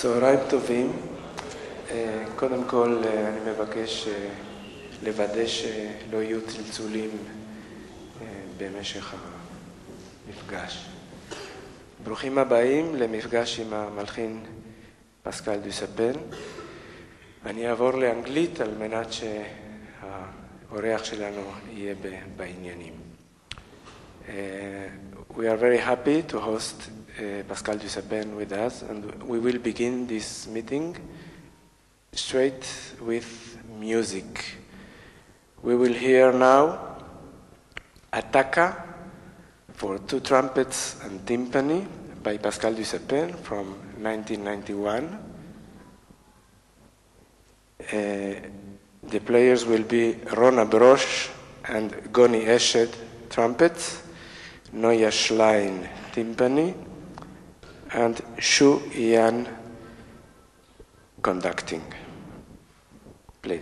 צהריים טובים. קודם כל אני מבקש לוודא שלא יהיו צלצולים במשך המפגש. ברוכים הבאים למפגש עם המלחין פסקל דוספן. אני אעבור לאנגלית על מנת שהאורח שלנו יהיה בעניינים. We are very happy to host Pascal Dusapin with us, and we will begin this meeting straight with music. We will hear now Attacca for two trumpets and timpani by Pascal Dusapin from 1991. The players will be Rona Brosch and Goni Eshed trumpets, Noya Schlein timpani, and Shu Yan conducting. Please.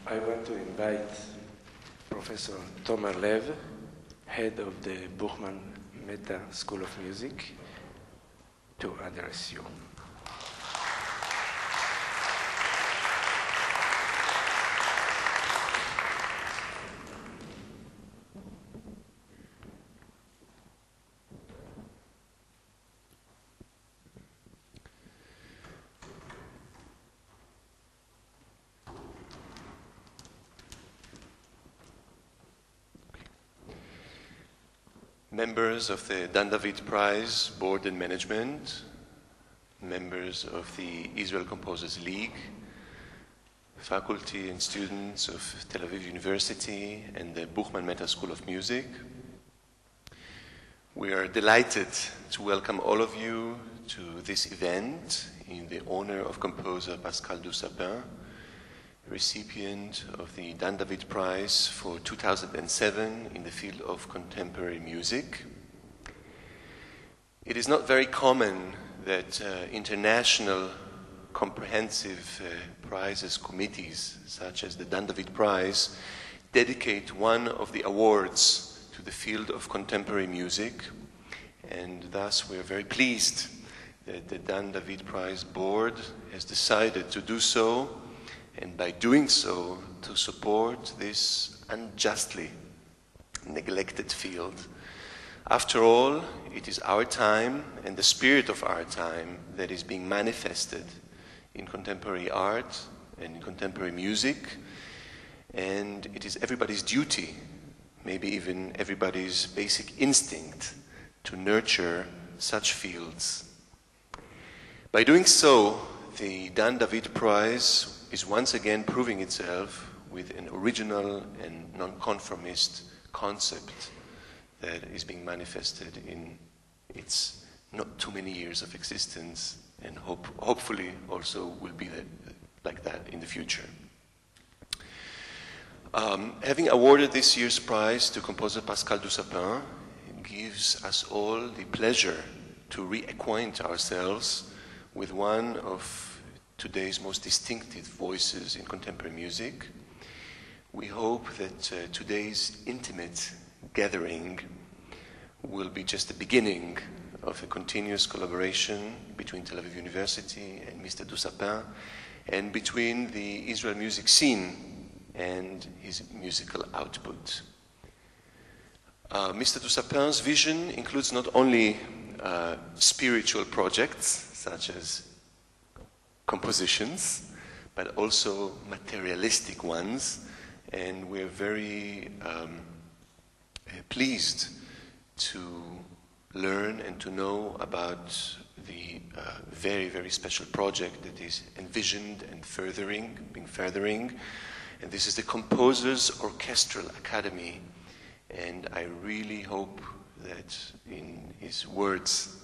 I want to invite Professor Tomer Lev, head of the Buchmann Mehta School of Music, to address you. Members of the Dan David Prize Board and Management, members of the Israel Composers League, faculty and students of Tel Aviv University and the Buchmann Mehta School of Music. We are delighted to welcome all of you to this event in the honor of composer Pascal Dusapin, recipient of the Dan David Prize for 2007 in the field of contemporary music. It is not very common that international comprehensive prizes committees, such as the Dan David Prize, dedicate one of the awards to the field of contemporary music, and thus we are very pleased that the Dan David Prize Board has decided to do so, and by doing so, to support this unjustly neglected field. After all, it is our time and the spirit of our time that is being manifested in contemporary art and in contemporary music, and it is everybody's duty, maybe even everybody's basic instinct, to nurture such fields. By doing so, the Dan David Prize is once again proving itself with an original and non-conformist concept that is being manifested in its not too many years of existence, and hopefully also will be like that in the future. Having awarded this year's prize to composer Pascal Dusapin, it gives us all the pleasure to reacquaint ourselves with one of today's most distinctive voices in contemporary music. We hope that today's intimate gathering will be just the beginning of a continuous collaboration between Tel Aviv University and Mr. Dusapin, and between the Israel music scene and his musical output. Mr. Dusapin's vision includes not only spiritual projects, such as compositions, but also materialistic ones, and we're very pleased to learn and to know about the very, very special project that is envisioned and being furthering, and this is the Composers Orchestral Academy, and I really hope that in his words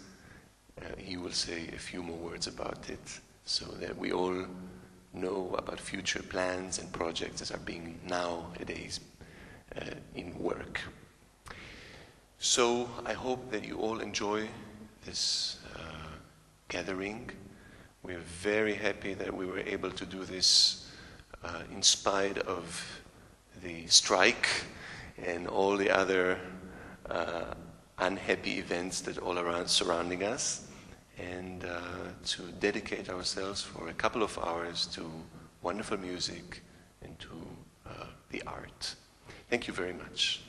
he will say a few more words about it, so that we all know about future plans and projects that are being nowadays in work. So I hope that you all enjoy this gathering. We're very happy that we were able to do this in spite of the strike and all the other unhappy events that all around surrounding us, and to dedicate ourselves for a couple of hours to wonderful music and to the art. Thank you very much.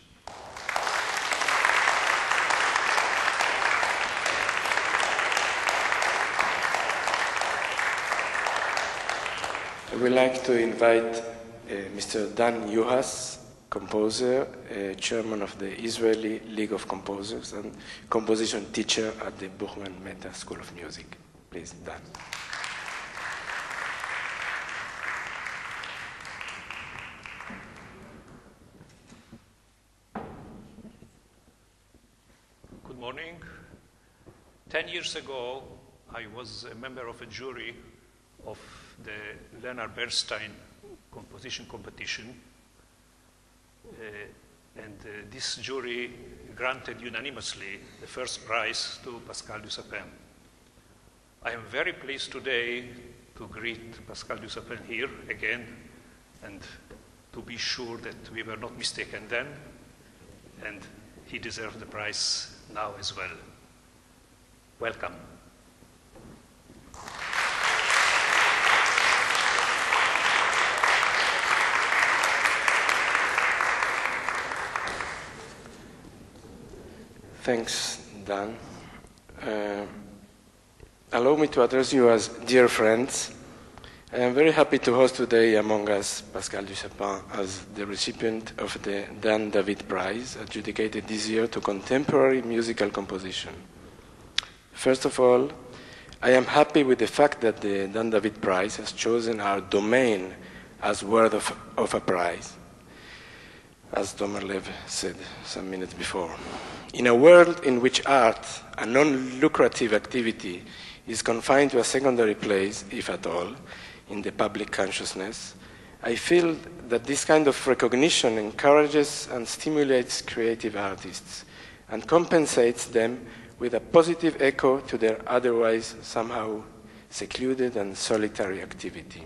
I would like to invite Mr. Dan Yuhas, composer, chairman of the Israeli League of Composers, and composition teacher at the Buchmann Mehta School of Music. Please, Dan. Good morning. 10 years ago, I was a member of a jury of the Leonard Bernstein composition competition. And this jury granted unanimously the first prize to Pascal Dusapin. I am very pleased today to greet Pascal Dusapin here again and to be sure that we were not mistaken then, and he deserved the prize now as well. Welcome. Thanks, Dan. Allow me to address you as dear friends. I am very happy to host today among us Pascal Dusapin as the recipient of the Dan David Prize, adjudicated this year to contemporary musical composition. First of all, I am happy with the fact that the Dan David Prize has chosen our domain as word of a prize, as Tomerlev said some minutes before. In a world in which art, a non-lucrative activity, is confined to a secondary place, if at all, in the public consciousness, I feel that this kind of recognition encourages and stimulates creative artists and compensates them with a positive echo to their otherwise somehow secluded and solitary activity.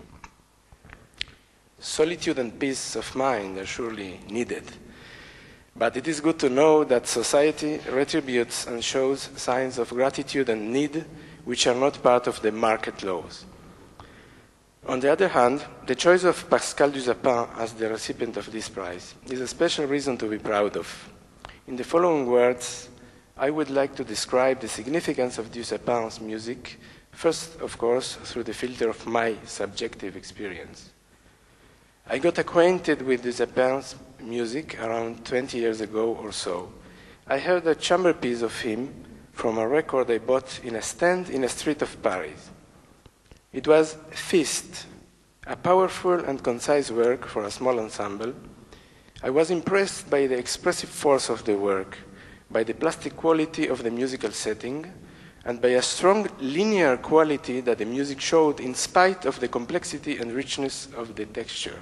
Solitude and peace of mind are surely needed, but it is good to know that society retributes and shows signs of gratitude and need which are not part of the market laws. On the other hand, the choice of Pascal Dusapin as the recipient of this prize is a special reason to be proud of. In the following words, I would like to describe the significance of Dusapin's music, first, of course, through the filter of my subjective experience. I got acquainted with Dusapin's music around 20 years ago or so. I heard a chamber piece of him from a record I bought in a stand in a street of Paris. It was Feast, a powerful and concise work for a small ensemble. I was impressed by the expressive force of the work, by the plastic quality of the musical setting, and by a strong linear quality that the music showed in spite of the complexity and richness of the texture.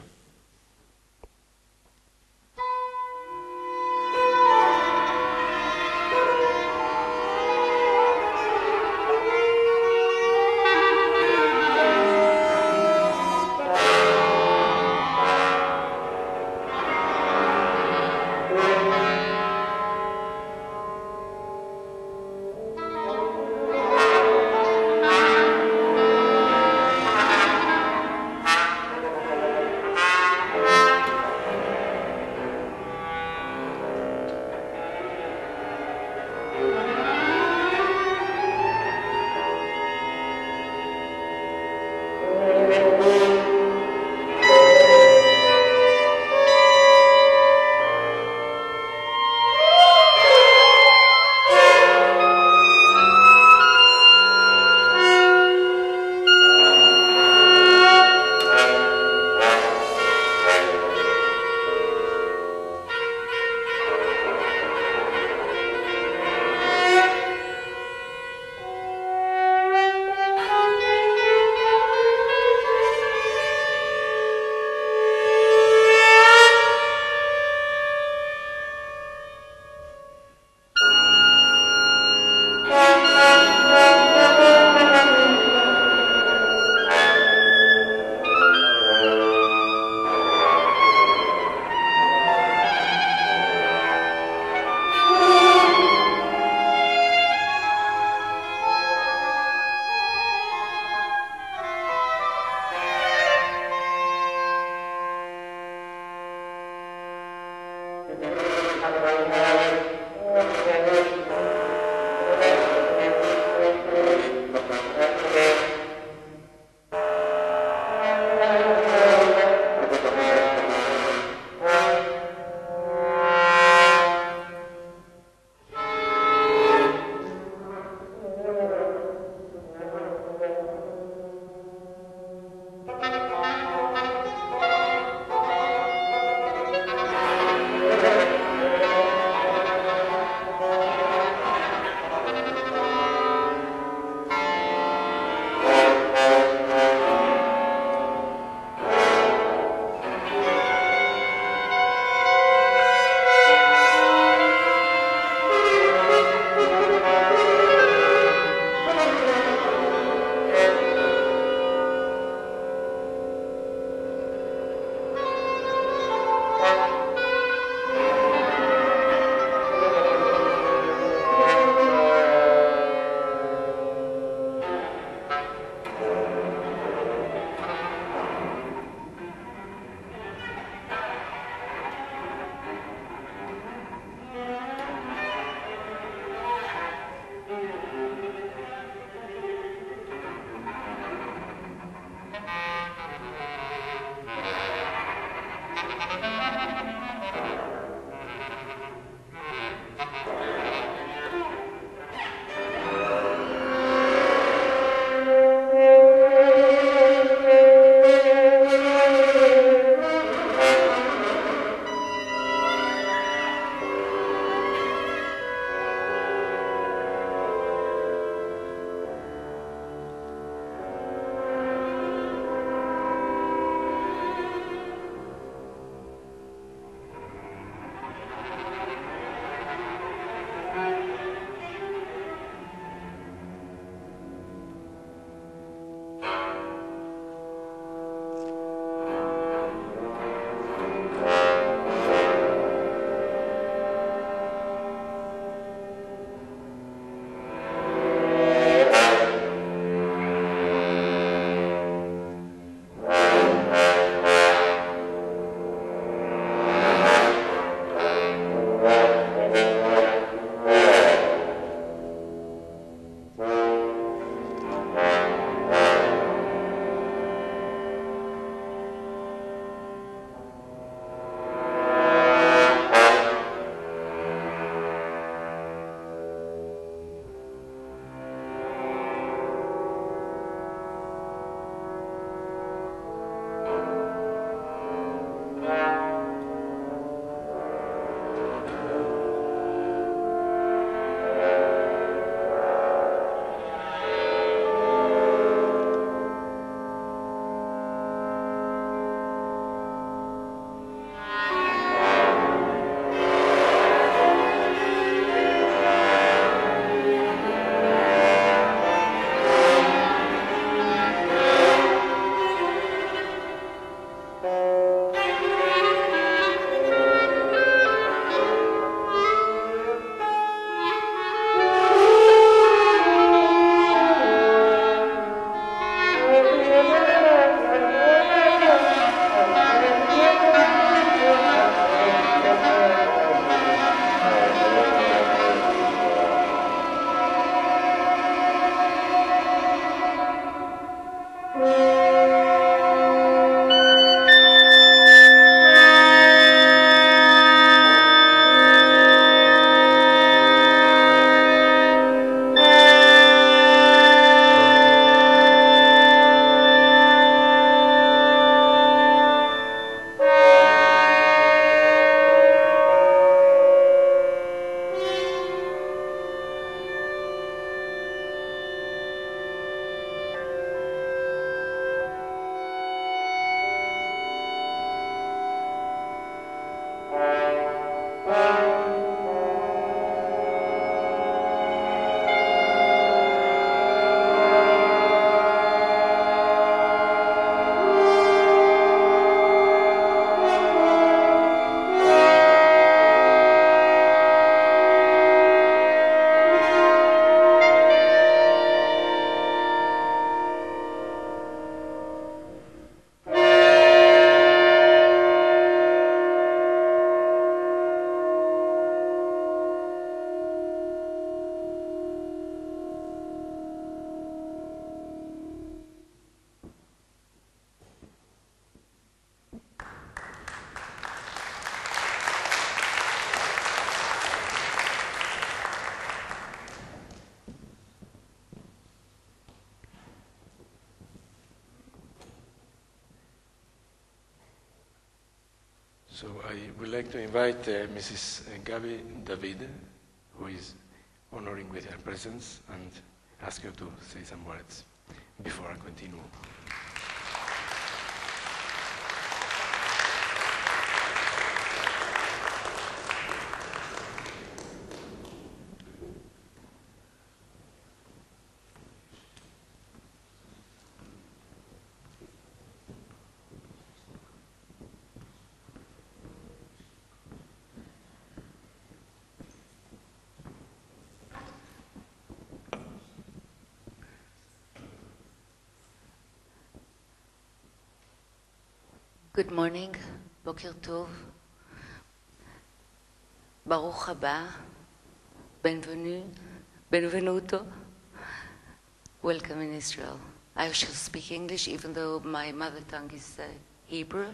So I would like to invite Mrs. Gabi David, who is honoring with her presence, and ask her to say some words before I continue. Good morning, Boker Tov, Baruch haba, Benvenu, Benvenuto, welcome in Israel. I shall speak English even though my mother tongue is Hebrew,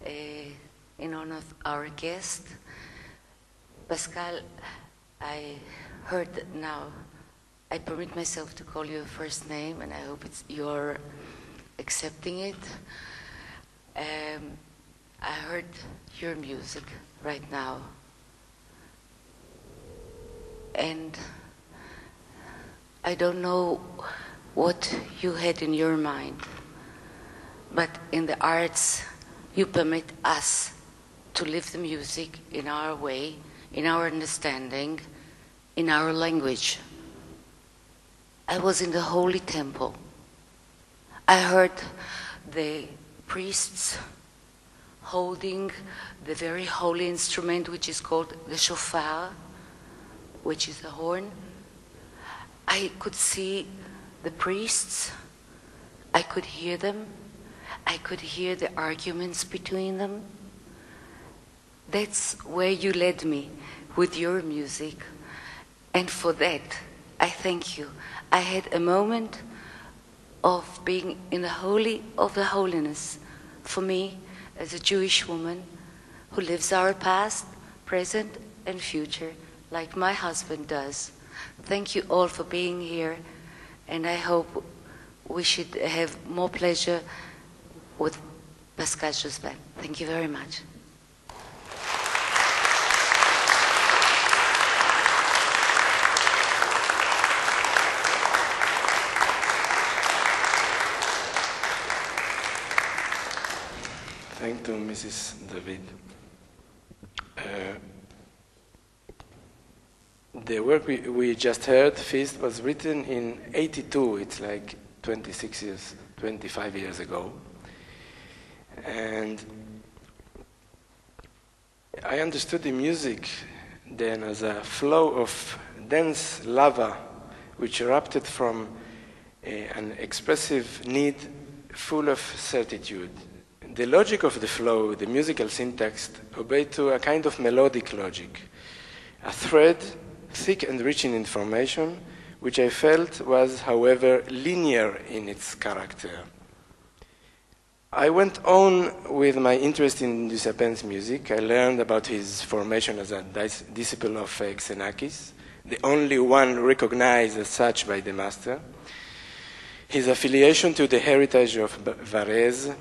in honor of our guest. Pascal, I heard that now I permit myself to call you a first name, and I hope you're accepting it. I heard your music right now, and I don't know what you had in your mind, but in the arts you permit us to live the music in our way, in our understanding, in our language. I was in the Holy Temple. I heard the priests holding the very holy instrument which is called the shofar, which is a horn. I could see the priests, I could hear them, I could hear the arguments between them. That's where you led me with your music, and for that I thank you. I had a moment of being in the holy of the holiness for me as a Jewish woman who lives our past, present, and future like my husband does. Thank you all for being here, and I hope we should have more pleasure with Pascal Dusapin. Thank you very much. Thank you, Mrs. David. The work we just heard, Feast, was written in '82. It's like 25 years ago. And I understood the music then as a flow of dense lava which erupted from an expressive need full of certitude. The logic of the flow, the musical syntax, obeyed to a kind of melodic logic, a thread thick and rich in information, which I felt was, however, linear in its character. I went on with my interest in Dusapin's music. I learned about his formation as a disciple of Xenakis, the only one recognized as such by the master, his affiliation to the heritage of Varese,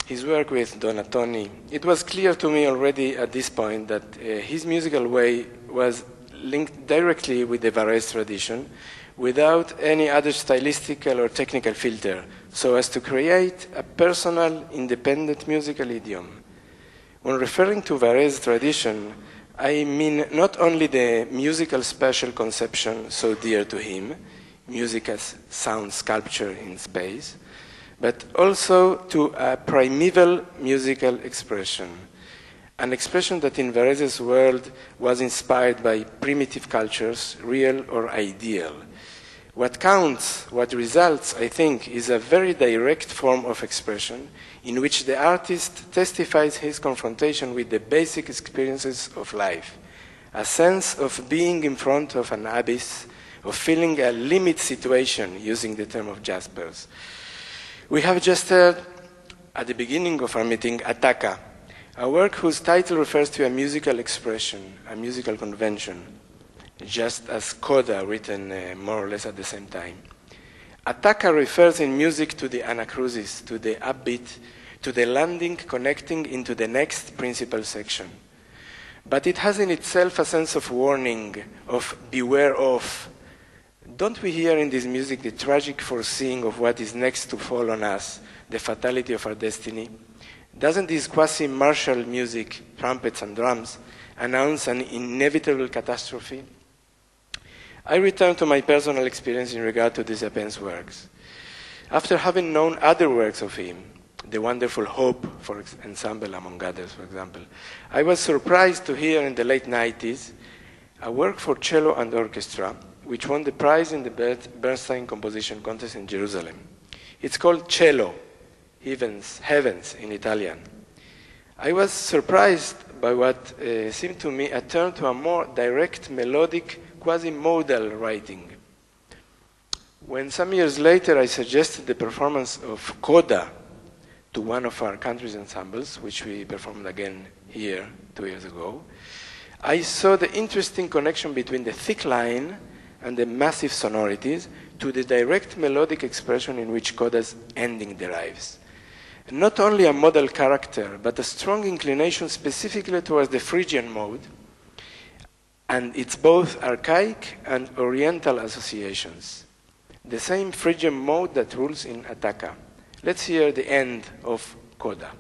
his work with Donatoni. It was clear to me already at this point that his musical way was linked directly with the Varese tradition without any other stylistical or technical filter, so as to create a personal, independent musical idiom. When referring to Varese tradition, I mean not only the musical spatial conception so dear to him, music as sound sculpture in space, but also to a primeval musical expression, an expression that in Varese's world was inspired by primitive cultures, real or ideal. What counts, what results, I think, is a very direct form of expression in which the artist testifies his confrontation with the basic experiences of life, a sense of being in front of an abyss, of feeling a limit situation, using the term of Jaspers. We have just heard, at the beginning of our meeting, Ataka, a work whose title refers to a musical expression, a musical convention, just as Coda, written more or less at the same time. Ataka refers in music to the anacrusis, to the upbeat, to the landing connecting into the next principal section. But it has in itself a sense of warning, of beware of. Don't we hear in this music the tragic foreseeing of what is next to fall on us, the fatality of our destiny? Doesn't this quasi-martial music, trumpets and drums, announce an inevitable catastrophe? I return to my personal experience in regard to Dusapin's works. After having known other works of him, the wonderful Hope, for ensemble, among others, for example, I was surprised to hear in the late 90s a work for cello and orchestra, which won the prize in the Bernstein Composition Contest in Jerusalem. It's called Cello, Heavens in Italian. I was surprised by what seemed to me a turn to a more direct, melodic, quasi-modal writing. When some years later I suggested the performance of Coda to one of our country's ensembles, which we performed again here 2 years ago, I saw the interesting connection between the thick line and the massive sonorities to the direct melodic expression in which Coda's ending derives. Not only a modal character, but a strong inclination specifically towards the Phrygian mode, and its both archaic and oriental associations. The same Phrygian mode that rules in Attaka. Let's hear the end of Coda.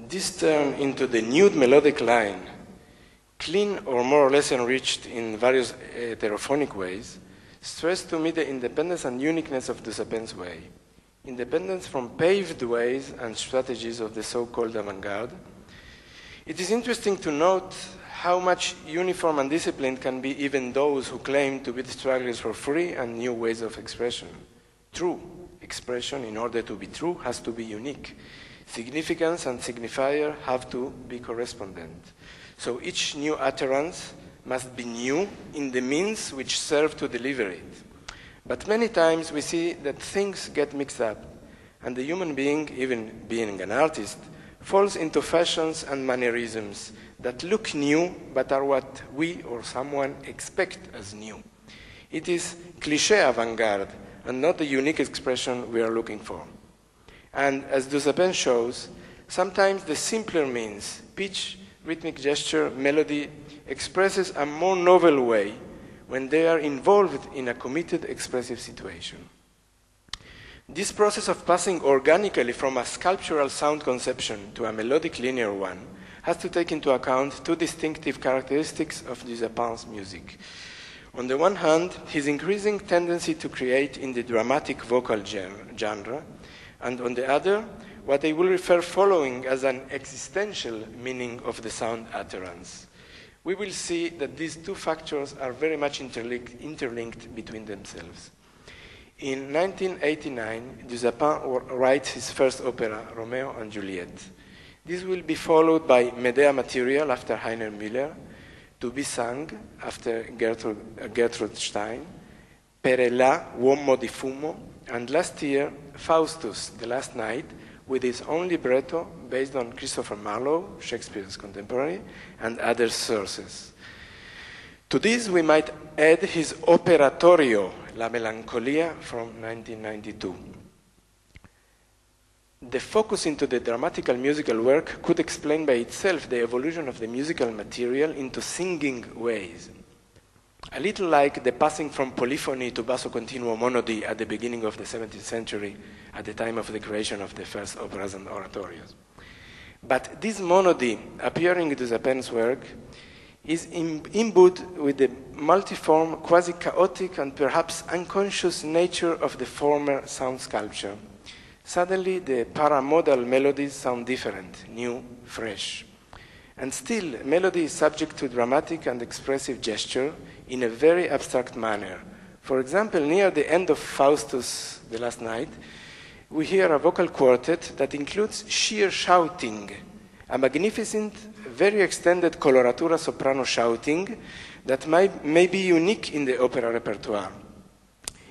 This turn into the nude melodic line, clean or more or less enriched in various heterophonic ways, stressed to me the independence and uniqueness of Dusapin's way. Independence from paved ways and strategies of the so-called avant-garde. It is interesting to note how much uniform and disciplined can be even those who claim to be the strugglers for free and new ways of expression. True expression, in order to be true, has to be unique. Significance and signifier have to be correspondent. So each new utterance must be new in the means which serve to deliver it. But many times we see that things get mixed up, and the human being, even being an artist, falls into fashions and mannerisms that look new but are what we or someone expect as new. It is cliché avant-garde and not the unique expression we are looking for. And as Dusapin shows, sometimes the simpler means, pitch, rhythmic gesture, melody, expresses a more novel way when they are involved in a committed expressive situation. This process of passing organically from a sculptural sound conception to a melodic linear one has to take into account two distinctive characteristics of Dusapin's music. On the one hand, his increasing tendency to create in the dramatic vocal genre, and on the other, what I will refer following as an existential meaning of the sound utterance. We will see that these two factors are very much interlinked between themselves. In 1989, Dusapin writes his first opera, Romeo and Juliet. This will be followed by Medea material after Heiner Müller, To be sung after Gertrude Stein, Perella, Uomo di Fumo, and last year, Faustus, The Last Night, with his own libretto based on Christopher Marlowe, Shakespeare's contemporary, and other sources. To this, we might add his Operatorio, La Melancolia, from 1992. The focus into the dramatical musical work could explain by itself the evolution of the musical material into singing ways. A little like the passing from polyphony to basso continuo monody at the beginning of the 17th century, at the time of the creation of the first operas and oratorios. But this monody, appearing in Dusapin's work, is imbued with the multiform, quasi-chaotic, and perhaps unconscious nature of the former sound sculpture. Suddenly, the paramodal melodies sound different, new, fresh. And still, melody is subject to dramatic and expressive gesture in a very abstract manner. For example, near the end of Faustus, The Last Night, we hear a vocal quartet that includes sheer shouting, a magnificent, very extended coloratura soprano shouting that may be unique in the opera repertoire.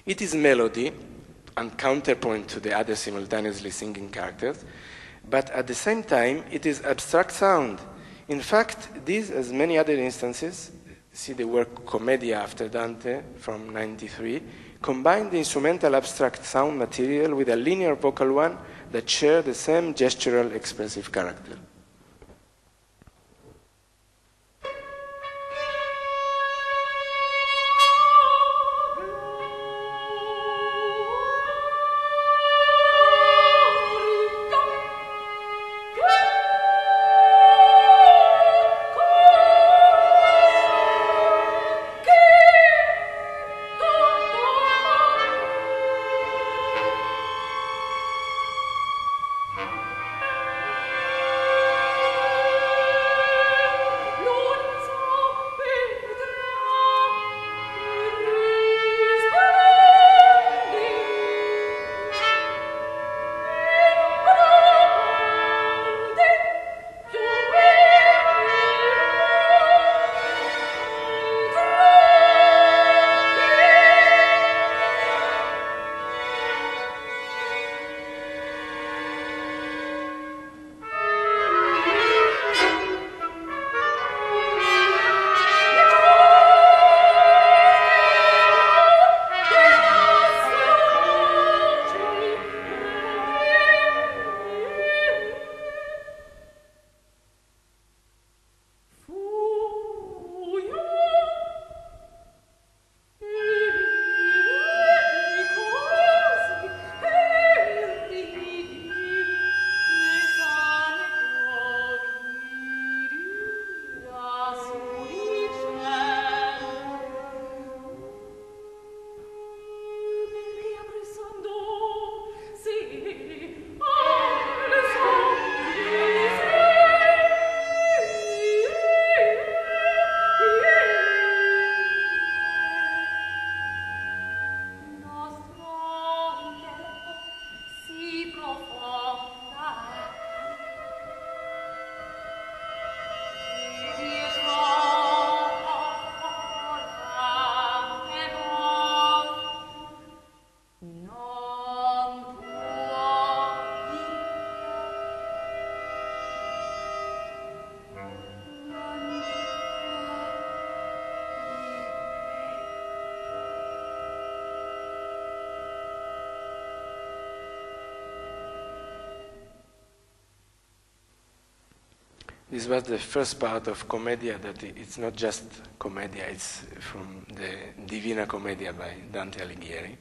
It is melody and counterpoint to the other simultaneously singing characters, but at the same time, it is abstract sound. In fact, these, as many other instances, see the work Commedia after Dante from 93, combine the instrumental abstract sound material with a linear vocal one that share the same gestural expressive character. This was the first part of Commedia, that it's not just Commedia, it's from the Divina Commedia by Dante Alighieri.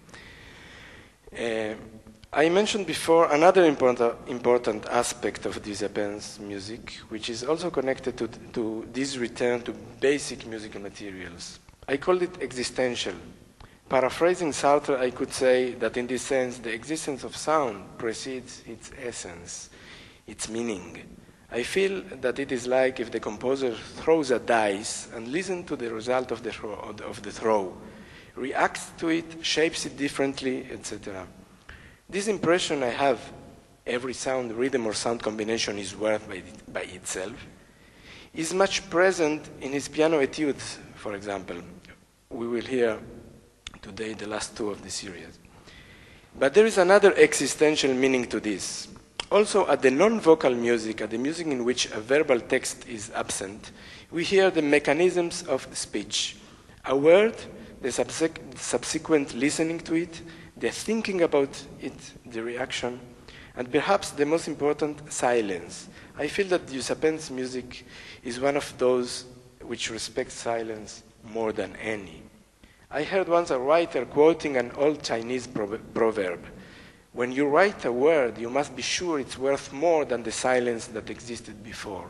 I mentioned before another important aspect of Dusapin's music, which is also connected to this return to basic musical materials, I called it existential. Paraphrasing Sartre, I could say that in this sense, the existence of sound precedes its essence, its meaning. I feel that it is like if the composer throws a dice and listens to the result of the throw, reacts to it, shapes it differently, etc. This impression I have, every sound, rhythm, or sound combination is worth by itself, is much present in his piano etudes, for example. We will hear today the last two of the series. But there is another existential meaning to this. Also, at the non-vocal music, at the music in which a verbal text is absent, we hear the mechanisms of speech. A word, the subsequent listening to it, the thinking about it, the reaction, and perhaps the most important, silence. I feel that Dusapin's music is one of those which respects silence more than any. I heard once a writer quoting an old Chinese proverb. When you write a word, you must be sure it's worth more than the silence that existed before.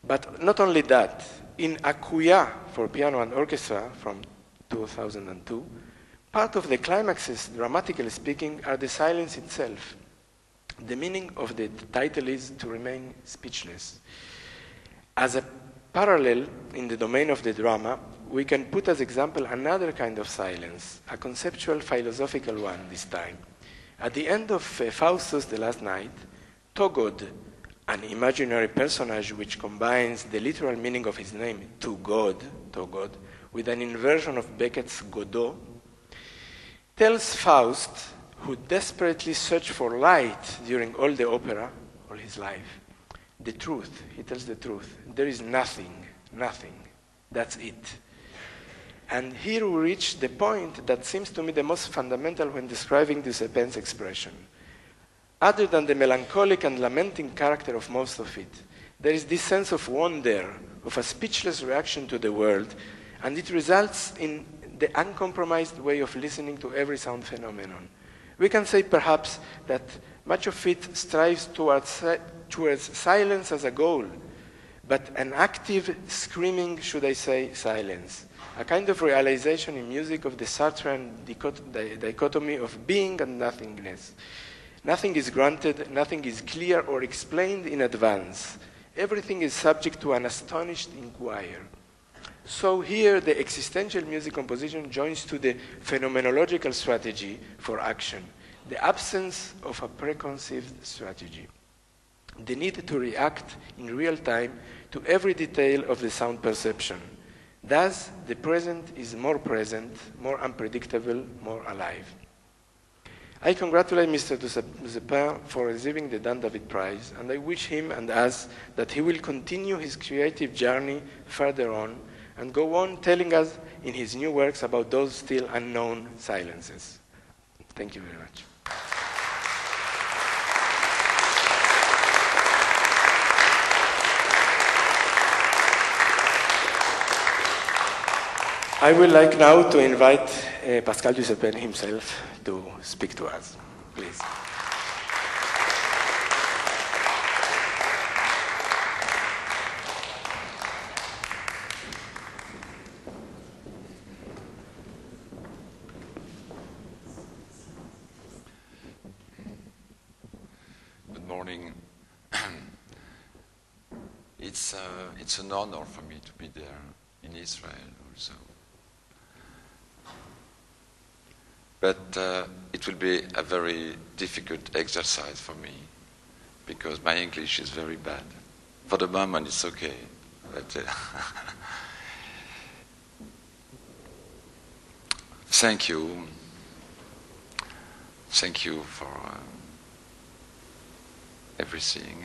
But not only that, in Akuya for piano and orchestra from 2002, part of the climaxes, dramatically speaking, are the silence itself. The meaning of the title is to remain speechless. As a parallel in the domain of the drama, we can put as example another kind of silence, a conceptual philosophical one this time. At the end of Faustus the Last Night, Togod, an imaginary personage which combines the literal meaning of his name, to God, Togod, with an inversion of Beckett's Godot, tells Faust, who desperately searched for light during all the opera, all his life, the truth. He tells the truth. There is nothing, nothing. That's it. And here we reach the point that seems to me the most fundamental when describing Dusapin's expression. Other than the melancholic and lamenting character of most of it, there is this sense of wonder, of a speechless reaction to the world, and it results in the uncompromised way of listening to every sound phenomenon. We can say perhaps that much of it strives towards silence as a goal, but an active screaming, should I say, silence. A kind of realization in music of the Sartrean dichotomy of being and nothingness. Nothing is granted, nothing is clear or explained in advance. Everything is subject to an astonished inquiry. So here the existential music composition joins to the phenomenological strategy for action, the absence of a preconceived strategy, the need to react in real time to every detail of the sound perception. Thus, the present is more present, more unpredictable, more alive. I congratulate Mr. Dusapin for receiving the Dan David Prize, and I wish him and us that he will continue his creative journey further on and go on telling us in his new works about those still unknown silences. Thank you very much. I would like now to invite Pascal Dusapin himself to speak to us. Please. Good morning. It's an honor for me to be there in Israel also. But it will be a very difficult exercise for me because my English is very bad. For the moment, it's okay. But, thank you. Thank you for everything,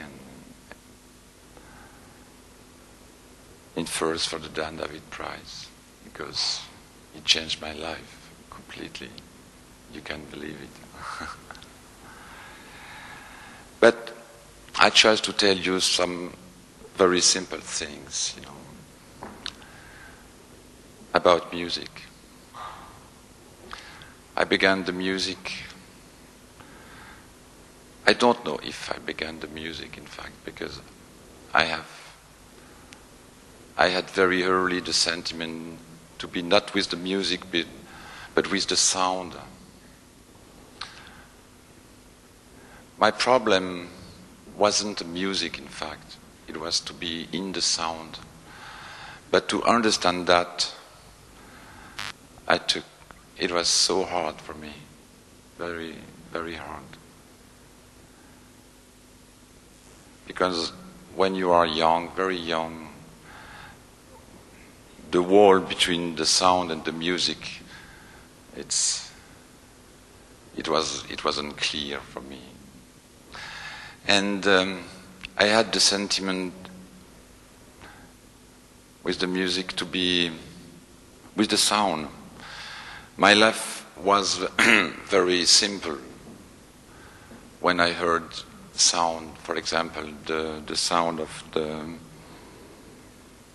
and first for the Dan David Prize, because it changed my life completely. You can't believe it. But I try to tell you some very simple things, about music. I began the music. I don't know if I began the music, in fact, because I had very early the sentiment to be not with the music, but with the sound. My problem wasn't the music, in fact. It was to be in the sound. But to understand that, it was so hard for me. Very, very hard. Because when you are young, very young, the wall between the sound and the music, it wasn't clear for me. And I had the sentiment with the music to be with the sound. My life was very simple. When I heard sound, for example, the sound of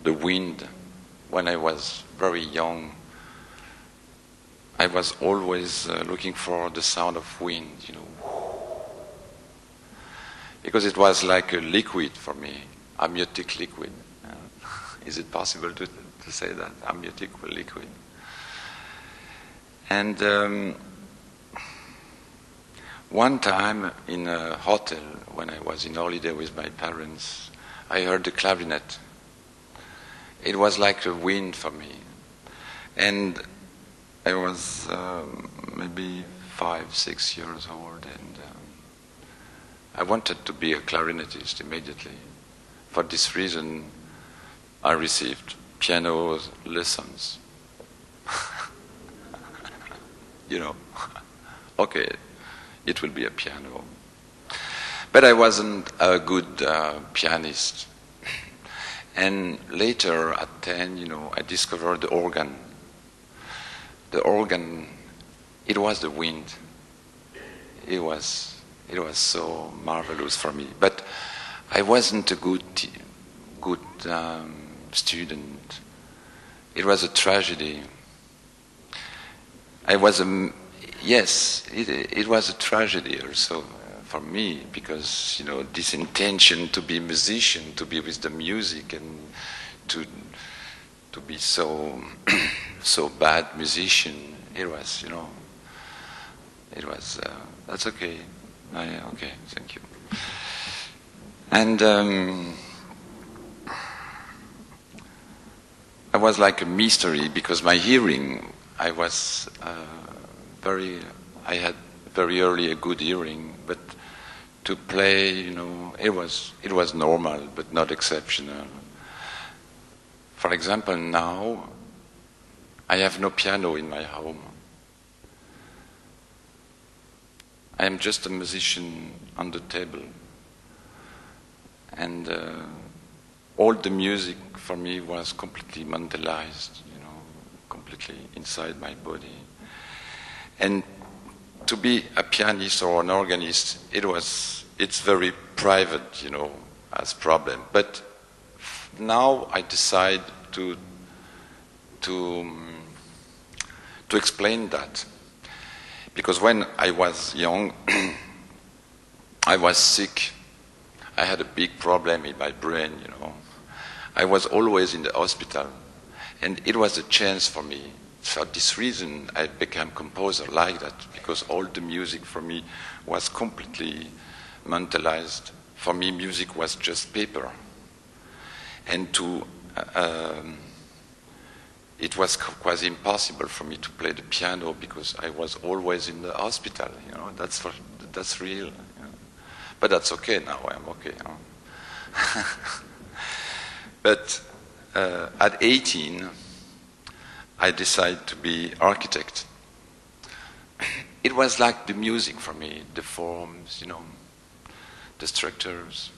the wind, when I was very young, I was always looking for the sound of wind, because it was like a liquid for me, amniotic liquid. Is it possible to say that? Amniotic liquid. And one time in a hotel, when I was in holiday with my parents, I heard the clarinet. It was like a wind for me. And I was maybe 5, 6 years old, and I wanted to be a clarinetist immediately. For this reason, I received piano lessons. Okay, it will be a piano. But I wasn't a good pianist. And later, at 10, I discovered the organ. The organ, it was the wind. It was so marvelous for me. But I wasn't a good student. It was a tragedy. It was a tragedy also for me, because this intention to be a musician, to be with the music, and to be so so bad musician. It was that's okay. Okay, thank you. And I was like a mystery, because my hearing, I had very early a good hearing, but to play, it was normal, but not exceptional. For example, now I have no piano in my home. I am just a musician on the table, and all the music for me was completely mentalized, completely inside my body. And to be a pianist or an organist, it's very private, as problem. But now I decide to explain that, because when I was young, I was sick. I had a big problem in my brain, I was always in the hospital, and it was a chance for me. For this reason, I became composer like that, because all the music for me was completely mentalized. For me, music was just paper. And it was quite impossible for me to play the piano, because I was always in the hospital. That's real. But that's okay now. I'm okay. But at 18, I decided to be architect. It was like the music for me, the forms, the structures,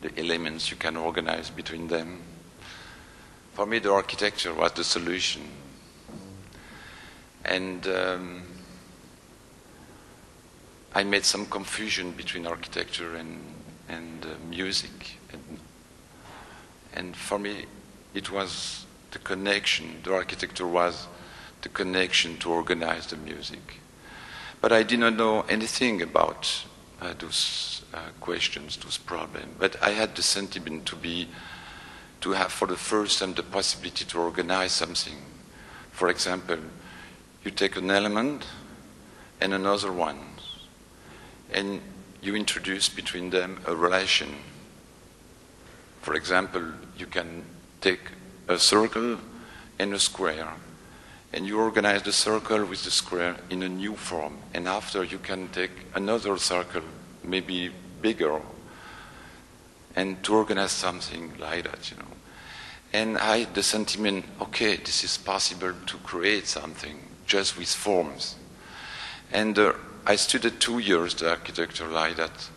the elements you can organize between them. For me, the architecture was the solution. And I made some confusion between architecture and music. And for me, it was the connection. The architecture was the connection to organize the music. But I did not know anything about those questions, those problems. But I had the sentiment to have for the first time the possibility to organize something. For example, you take an element and another one, and you introduce between them a relation. For example, you can take a circle and a square, and you organize the circle with the square in a new form, and after you can take another circle, maybe bigger, and to organize something like that, you know. And I had the sentiment, okay, this is possible to create something just with forms. And I studied 2 years the architecture like that.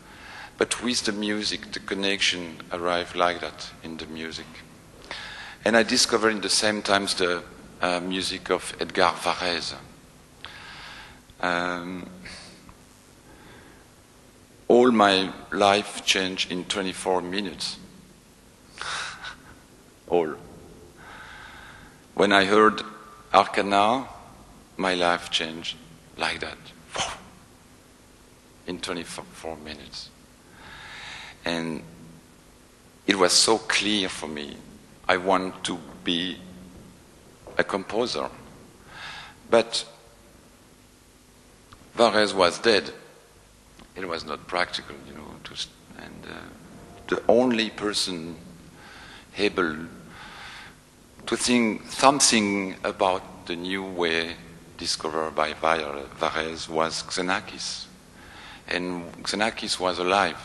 But with the music, the connection arrived like that in the music. And I discovered in the same times the music of Edgar Varèse. All my life changed in 24 minutes. All. When I heard Arcana, my life changed like that. In 24 minutes. And it was so clear for me. I want to be a composer. But Varèse was dead. It was not practical, you know. The only person able to think something about the new way discovered by Varèse was Xenakis. And Xenakis was alive.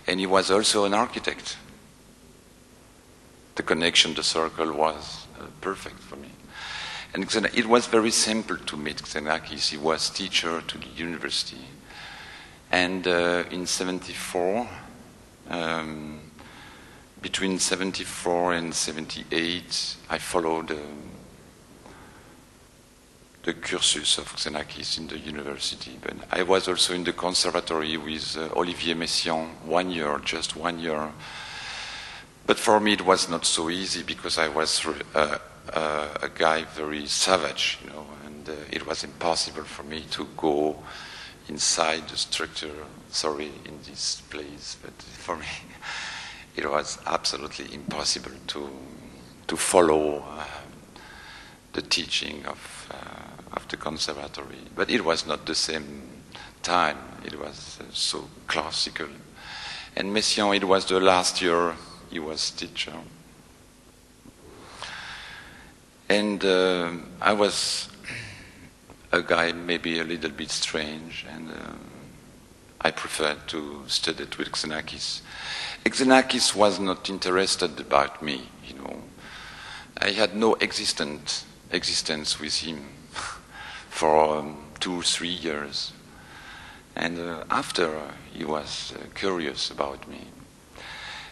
And he was also an architect. The connection, the circle was perfect for me. And it was very simple to meet Xenakis. He was teacher to the university. And in 74, between 74 and 78, I followed the cursus of Xenakis in the university. But I was also in the conservatory with Olivier Messiaen 1 year, just 1 year. But for me it was not so easy because I was a guy very savage, you know, and it was impossible for me to go inside the structure, sorry, in this place, but for me it was absolutely impossible to follow the teaching of the conservatory. But it was not the same time, it was so classical. And Messiaen, it was the last year he was teacher. And I was a guy maybe a little bit strange, and I preferred to study it with Xenakis. Xenakis was not interested about me, you know. I had no existence with him for 2 or 3 years. And after, he was curious about me.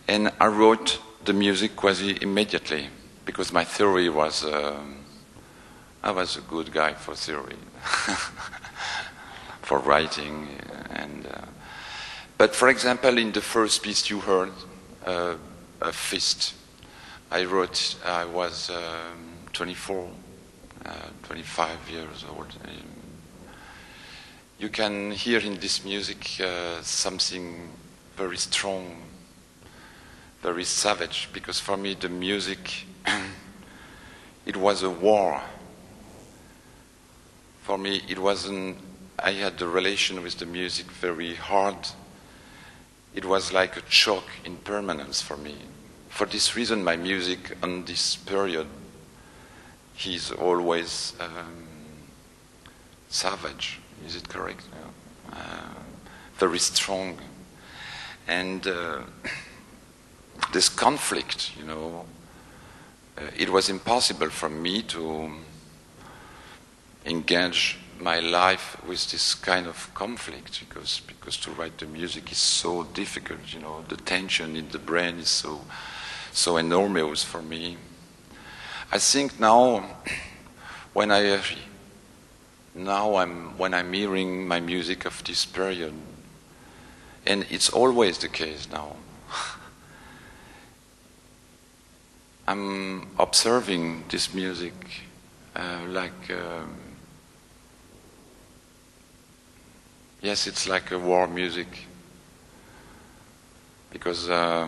And I wrote the music quasi immediately, because my theory was, I was a good guy for theory, for writing. But for example, in the first piece you heard, a fist, I was 24, 25 years old. You can hear in this music something very strong, very savage, because for me the music, it was a war. For me it wasn't, I had the relation with the music very hard. It was like a shock in permanence for me. For this reason my music on this period, he's always savage, is it correct? Very strong. And this conflict, you know, it was impossible for me to engage my life with this kind of conflict, because to write the music is so difficult, you know, the tension in the brain is so enormous for me. I think now when I'm hearing my music of this period, and it's always the case now, I'm observing this music yes, it's like a war music, because I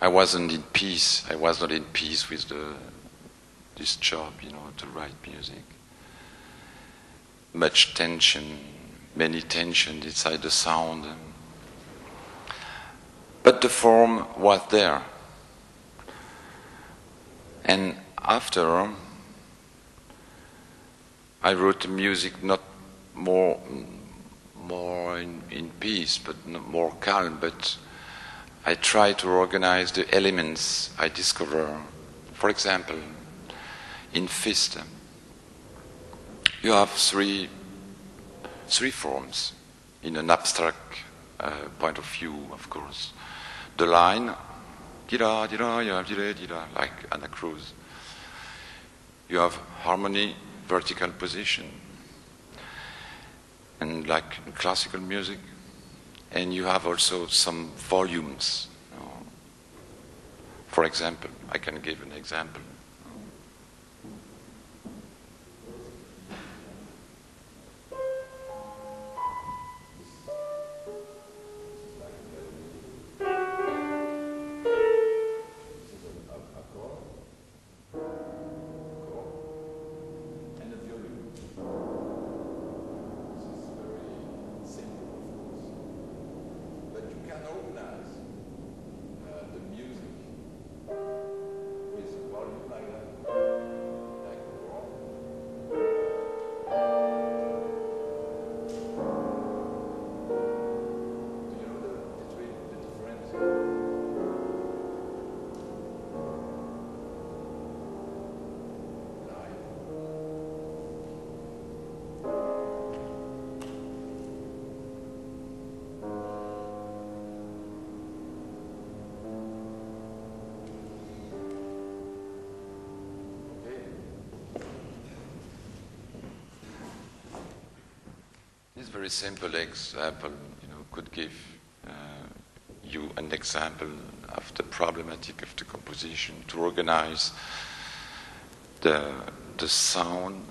wasn't in peace. I was not in peace with this job, to write music. Much tension, many tension inside the sound. But the form was there. And after, I wrote music not more in peace, but more calm, but I try to organize the elements I discover. For example, in Fist, you have three forms in an abstract point of view, of course. The line, di-da, di-da, you have di-da, di-da, like Anna Cruz. You have harmony, vertical position, and like in classical music, and you have also some volumes. For example, I can give an example. This very simple example, could give you an example of the problematic of the composition to organize the sound,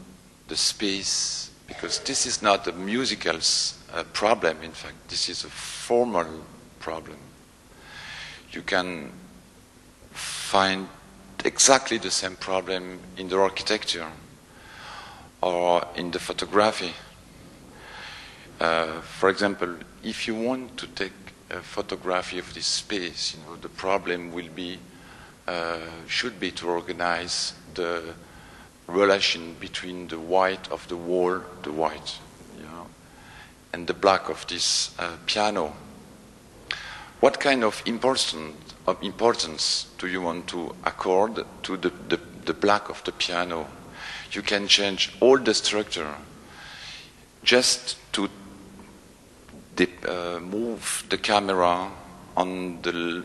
the space, because this is not a musical problem. In fact, this is a formal problem. You can find exactly the same problem in the architecture or in the photography. For example, if you want to take a photography of this space, the problem will be, should be to organize the relation between the white of the wall, the white, and the black of this piano. What kind of importance do you want to accord to the black of the piano? You can change all the structure just to move the camera to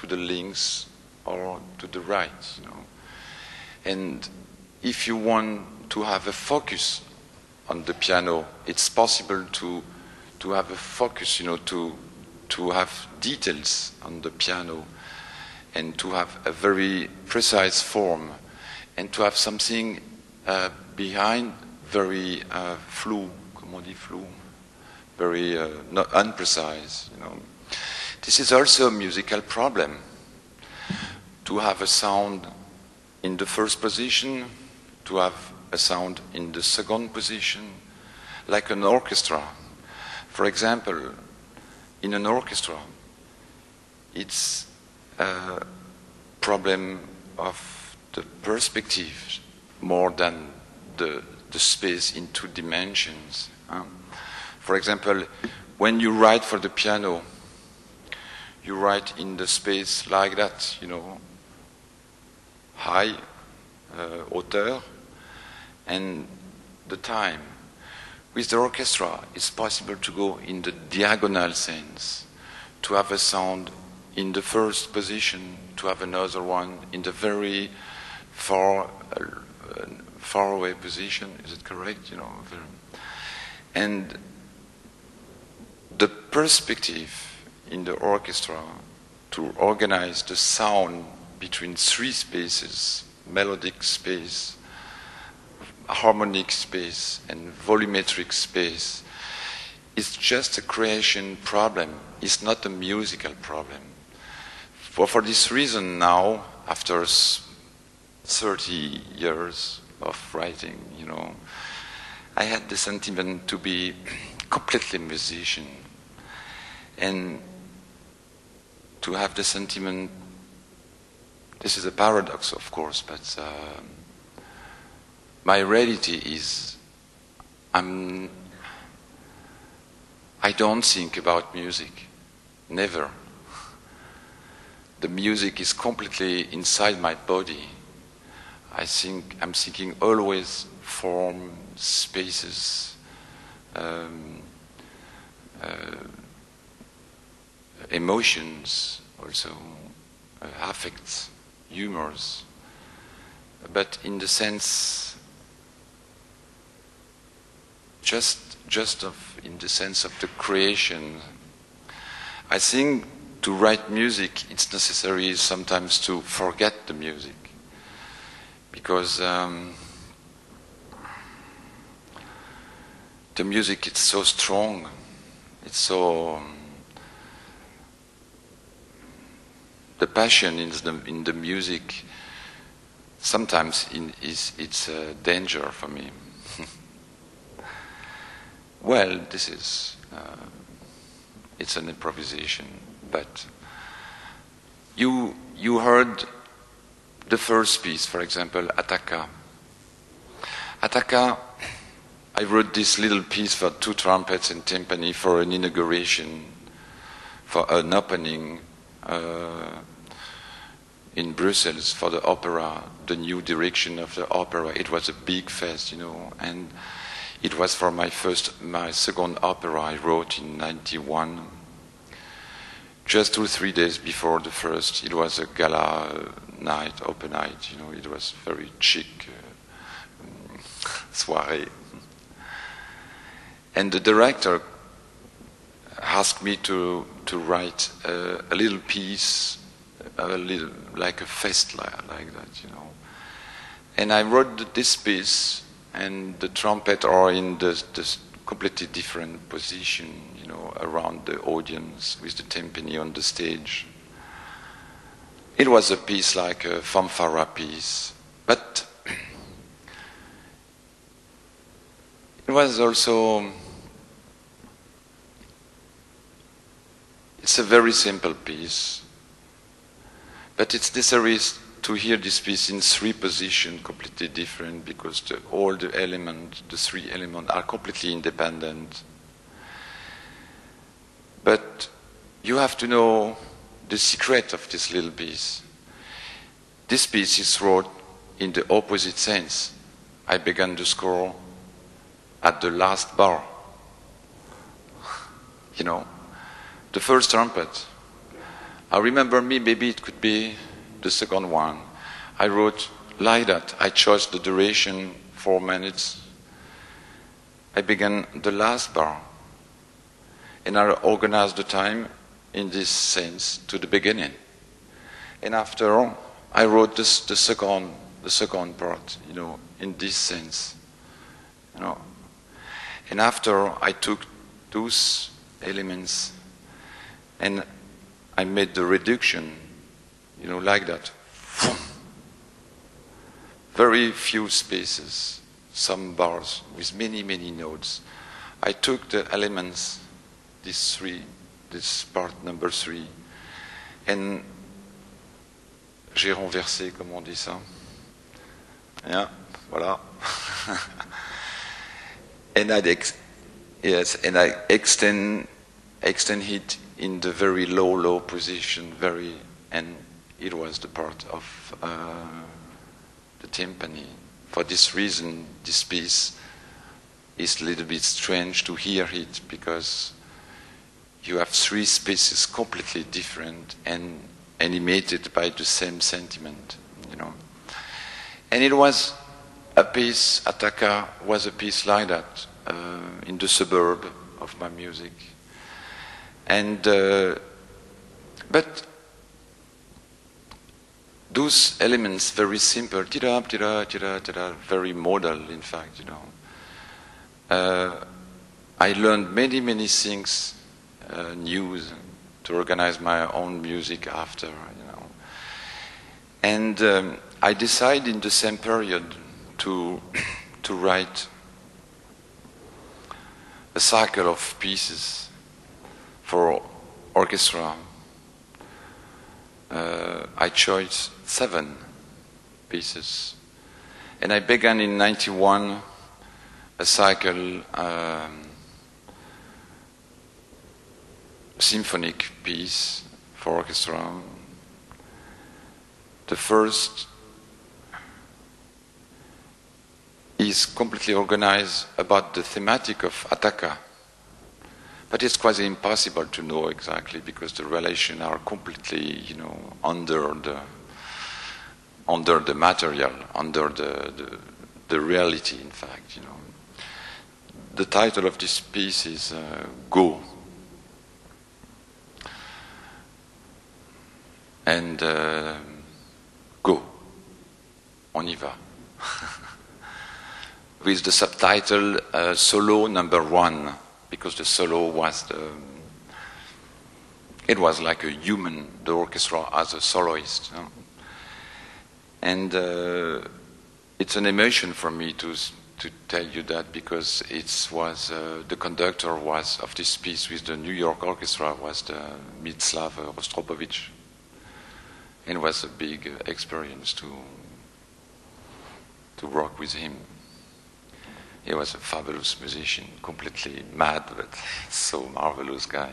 the links or to the right, And if you want to have a focus on the piano, it's possible to have a focus, to have details on the piano and to have a very precise form and to have something behind very flou, comme on dit flou, very not unprecise. This is also a musical problem. To have a sound in the first position, to have a sound in the second position, like an orchestra. For example, in an orchestra, it's a problem of the perspective more than the space in two dimensions. For example, when you write for the piano, you write in the space like that, high, hauteur, and the time. With the orchestra, it's possible to go in the diagonal sense, to have a sound in the first position, to have another one in the very far away position. Is it correct? And the perspective in the orchestra to organize the sound between three spaces, melodic space, harmonic space, and volumetric space, is just a creation problem. It's not a musical problem. For this reason now, after 30 years of writing, you know, I had the sentiment to be completely musician and to have the sentiment, this is a paradox of course, but my reality is I don't think about music, never. The music is completely inside my body. I'm thinking always form, spaces, emotions, also affects, humors, but in the sense, in the sense of the creation. I think to write music, it's necessary sometimes to forget the music, because the music is so strong, it's so the passion in the music sometimes it's a danger for me. Well, this is it's an improvisation, but you heard the first piece, for example, Attacca. Attacca, I wrote this little piece for 2 trumpets and timpani for an inauguration, for an opening in Brussels for the opera, the new direction of the opera. It was a big fest, you know, and it was for my second opera I wrote in '91. Just 2 or 3 days before the first, it was a gala night, open night, you know, it was very chic, soirée. And the director asked me to write a little piece, a little like a fest like that, you know. And I wrote this piece, and the trumpet are in the completely different position, you know, around the audience with the timpani on the stage. It was a piece like a fanfare piece, but it was also, it's a very simple piece, but it's necessary to hear this piece in 3 positions, completely different, because all the elements, the 3 elements, are completely independent. But you have to know the secret of this little piece. This piece is wrote in the opposite sense. I began the score at the last bar. You know, the first trumpet. I remember maybe it could be the second one. I wrote like that. I chose the duration, 4 minutes. I began the last bar. And I organized the time in this sense to the beginning. And after, I wrote the second part, you know, in this sense. You know. And after, I took those elements and I made the reduction, you know, like that. Very few spaces, some bars with many, many notes. I took the elements, these 3, this part number 3, and j'ai renversé, comme on dit ça. Yeah, voilà. And I extend it in the very low position, and it was the part of the timpani. For this reason, this piece is a little bit strange to hear it, because you have 3 spaces completely different and animated by the same sentiment, you know. And it was a piece, Attacca was a piece like that, in the suburb of my music. And but those elements, very simple, very modal, in fact, you know. I learned many things new to organize my own music after, you know. And I decided in the same period to write a cycle of pieces for orchestra. I chose 7 pieces, and I began in '91 a cycle, symphonic piece for orchestra. The first is completely organized about the thematic of Attaka, but it's quite impossible to know exactly because the relations are completely, under the material, under the reality. In fact, the title of this piece is "Go," and go, on y va. With the subtitle Solo Number 1, because the solo was it was like a human, the orchestra as a soloist. And it's an emotion for me to tell you that, because it was the conductor was of this piece with the New York Orchestra was the Miroslav Rostropovich. It was a big experience to work with him. He was a fabulous musician, completely mad, but so marvelous guy.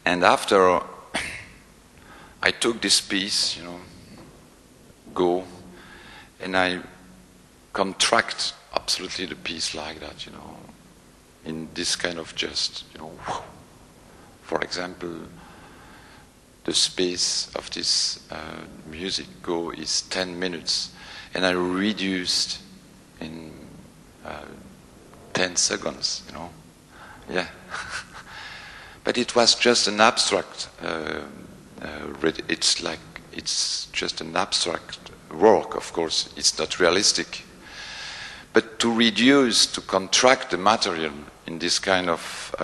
And after I took this piece, Go, and I contract absolutely the piece like that, in this kind of just, for example, the space of this music Go is 10 minutes, and I reduced in 10 seconds, yeah. But it was just an abstract, it's just an abstract work, of course, it's not realistic. But to reduce, to contract the material in this kind of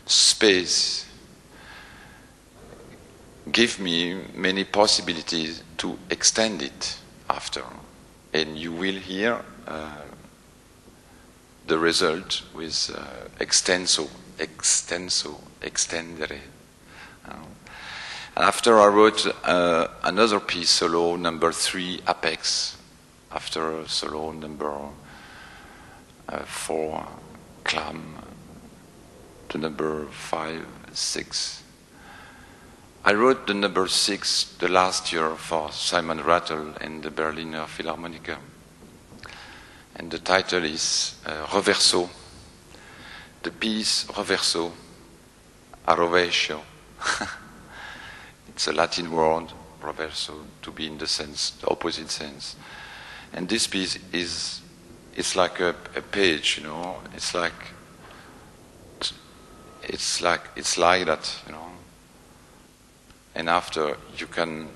space give me many possibilities to extend it after. And you will hear the result with extenso, extendere. After I wrote another piece, solo number 3, Apex. After solo number 4, Clam. The number 5, 6. I wrote the number 6 the last year for Simon Rattle and the Berliner Philharmoniker. And the title is Reverso. The piece Reverso, a rovescio. It's a Latin word, reverso, to be in the sense, the opposite sense. And this piece it's like a page, It's like that, And after you can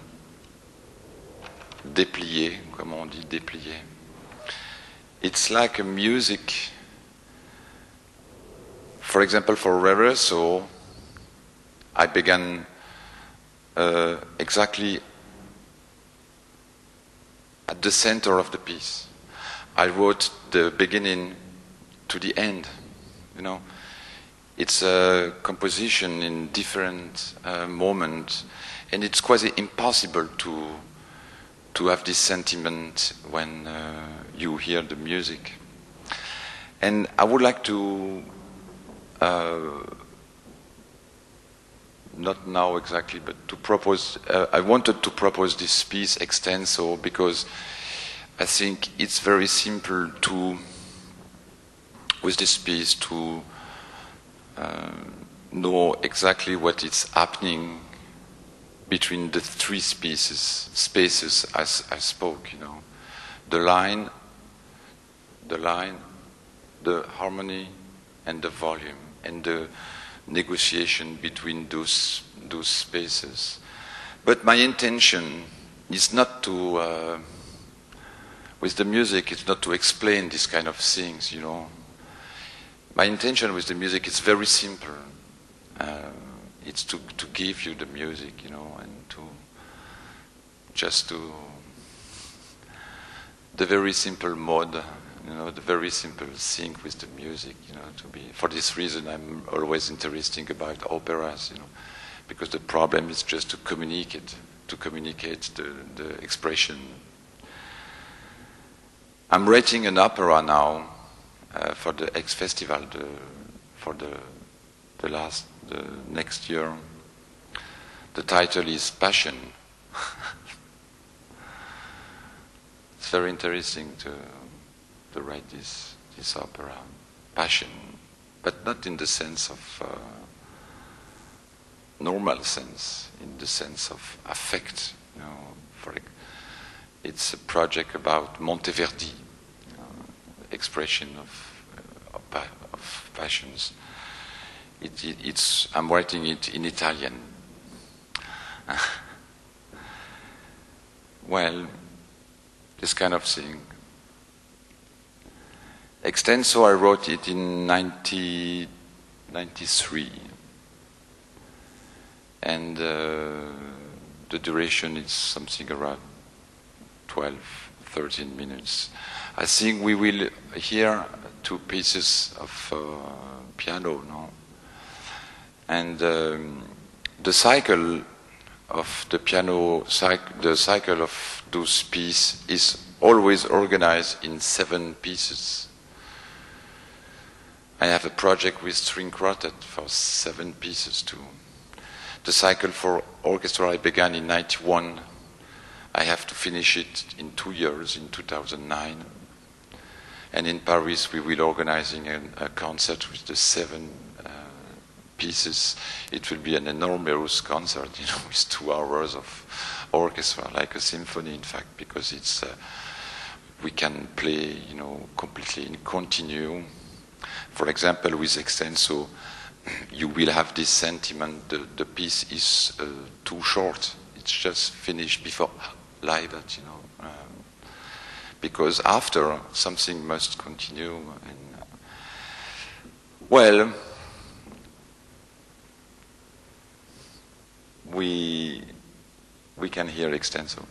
déplier, comme on dit déplier. It's like a music. For example, for Reverso, I began exactly at the center of the piece. I wrote the beginning to the end, It's a composition in different moments, and it's quite impossible to have this sentiment when you hear the music. And I would like to, not now exactly, but to propose, I wanted to propose this piece extenso because I think it's very simple with this piece to know exactly what is happening between the 3 spaces as I spoke, the line, the harmony, and the volume, and the negotiation between those spaces. But my intention is not to, with the music, it's not to explain this kind of things, My intention with the music is very simple. It's to give you the music, and just to the very simple mode, the very simple sync with the music, to be. For this reason, I'm always interested about operas, because the problem is just to communicate the expression. I'm writing an opera now for the X Festival for the next year. The title is Passion. It's very interesting to write this opera, Passion, but not in the sense of normal sense, in the sense of affect. It's a project about Monteverdi, expression of passions. I'm writing it in Italian. Well, this kind of thing. Extenso, I wrote it in 1993. And the duration is something around 12, 13 minutes. I think we will hear 2 pieces of piano, no? And the cycle of the piano, the cycle of those pieces is always organized in 7 pieces. I have a project with string quartet for 7 pieces too. The cycle for orchestra I began in 91. I have to finish it in 2 years, in 2009. And in Paris we will organizing a concert with the 7 pieces. It will be an enormous concert, with 2 hours of orchestra, like a symphony, in fact, because it's we can play, completely in continue. For example, with Extenso, you will have this sentiment. The piece is too short. It's just finished before like that, because after something must continue. And well, we can hear Extenso.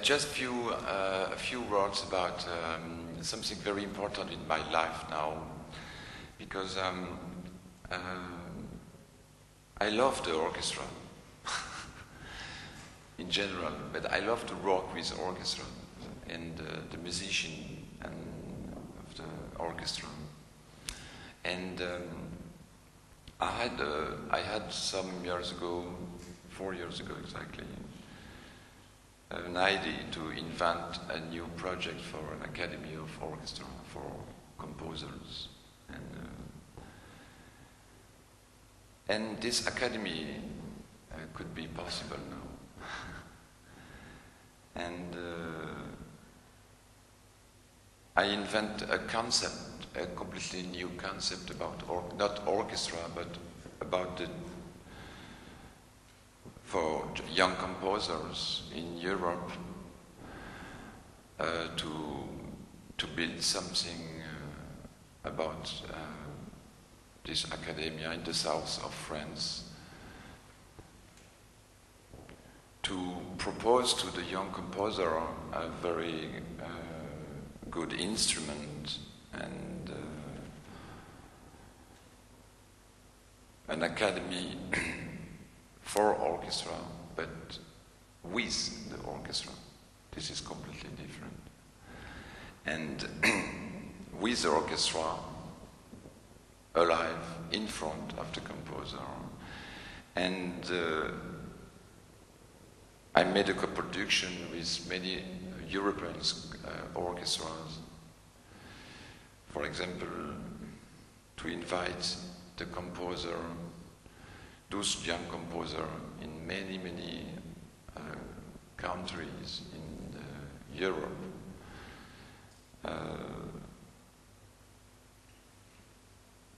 Just a few words about something very important in my life now, because I love the orchestra. In in general, but I love to work with orchestra and the musician and of the orchestra. And I had some years ago, 4 years ago exactly, an idea to invent a new project for an academy of orchestra for composers, and this academy could be possible now. And I invent a concept, a completely new concept about not orchestra, but about for young composers in Europe to build something about this academia in the south of France, to propose to the young composer a very good instrument and an academy for orchestra, but with the orchestra. This is completely different. And with the orchestra alive in front of the composer. And I made a co-production with many European orchestras. For example, to invite the composer, those young composers in many countries in Europe.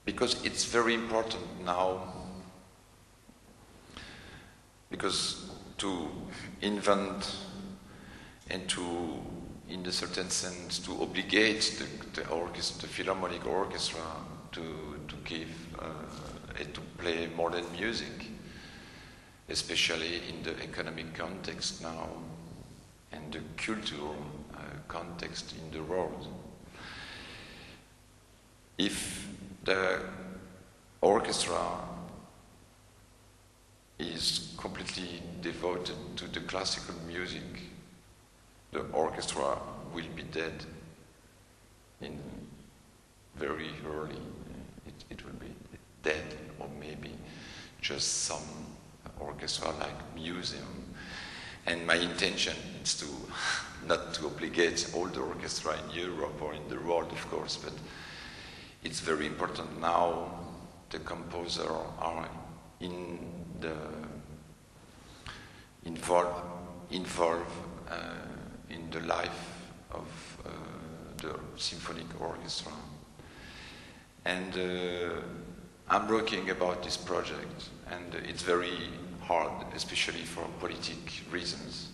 Because it's very important now, because to invent and to, in a certain sense, to obligate the orchestra, the philharmonic orchestra, to give and to play modern music, especially in the economic context now and the cultural context in the world. If the orchestra is completely devoted to the classical music, the orchestra will be dead in very early. It will be dead, or maybe just some orchestra like museum. And my intention is to not to obligate all the orchestra in Europe or in the world, of course, but it's very important now. The composers are involved in the life of the symphonic orchestra, and I'm working about this project, and it's very hard, especially for politic reasons,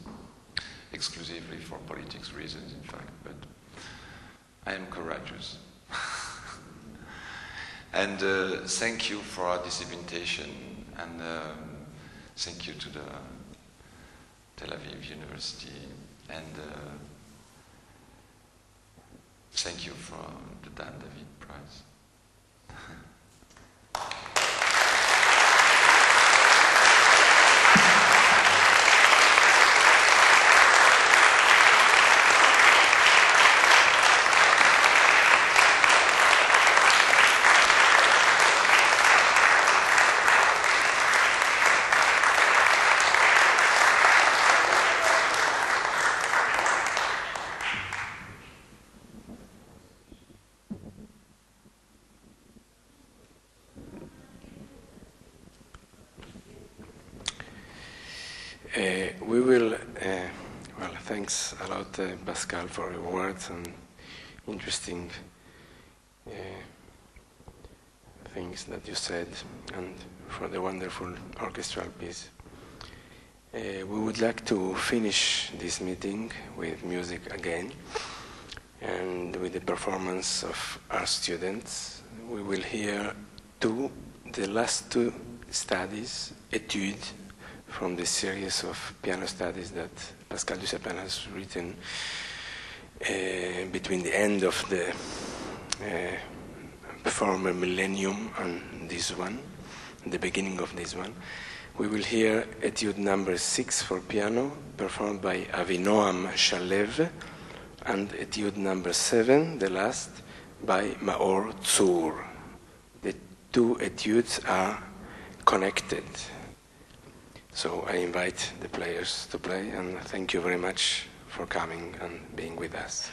exclusively for politics reasons, in fact. But I am courageous. And thank you for this invitation, and thank you to the Tel Aviv University, and thank you for the Dan David Prize. We will, well, thanks a lot, Pascal, for your words and interesting things that you said, and for the wonderful orchestral piece. We would like to finish this meeting with music again, and with the performance of our students. We will hear the last two studies, Etudes, from the series of piano studies that Pascal Dusapin has written between the end of the former millennium and this one, the beginning of this one. We will hear Etude number 6 for piano, performed by Avinoam Shalev, and Etude number 7, the last, by Maor Tzur. The two etudes are connected. So I invite the players to play, and thank you very much for coming and being with us.